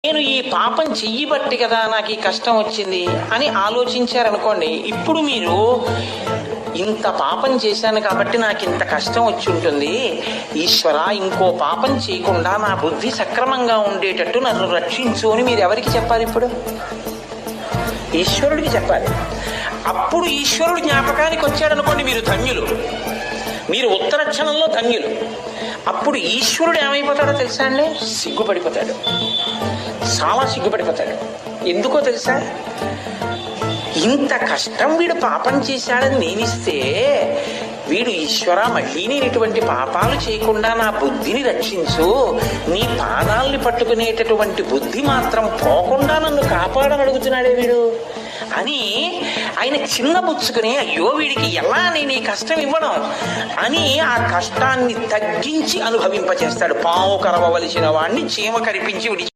నేను ఈ పాపం చెయ్యబట్టి కదా నాకు ఈ కష్టం వచ్చింది అని ఆలోచించారనుకోండి. ఇప్పుడు మీరు ఇంత పాపం చేశాను కాబట్టి నాకు ఇంత కష్టం వచ్చి ఉంటుంది, ఈశ్వర ఇంకో పాపం చేయకుండా నా బుద్ధి సక్రమంగా ఉండేటట్టు నన్ను రక్షించు అని మీరు ఎవరికి చెప్పాలి? ఇప్పుడు ఈశ్వరుడికి చెప్పాలి. అప్పుడు ఈశ్వరుడు జ్ఞాపకానికి వచ్చాడనుకోండి, మీరు ధన్యులు, మీరు ఉత్తర క్షణంలో ధన్యులు. అప్పుడు ఈశ్వరుడు ఏమైపోతాడో తెలుసా అండి? సిగ్గుపడిపోతాడు, చాలా సిగ్గుపడిపోతాడు. ఎందుకో తెలుసా? ఇంత కష్టం వీడు పాపం చేశాడని నేనిస్తే వీడు ఈశ్వర మళ్ళీ నేను ఇటువంటి పాపాలు చేయకుండా నా బుద్ధిని రక్షించు, నీ పాదాలని పట్టుకునేటటువంటి బుద్ధి మాత్రం పోకుండా నన్ను కాపాడని అడుగుతున్నాడే వీడు అని ఆయన చిన్నబుచ్చుకుని, అయ్యో వీడికి ఎలా నేను ఈ కష్టం ఇవ్వడం అని ఆ కష్టాన్ని తగ్గించి అనుభవింపచేస్తాడు. పాము కరవవలసిన వాడిని చీమ కరిపించి విడిచి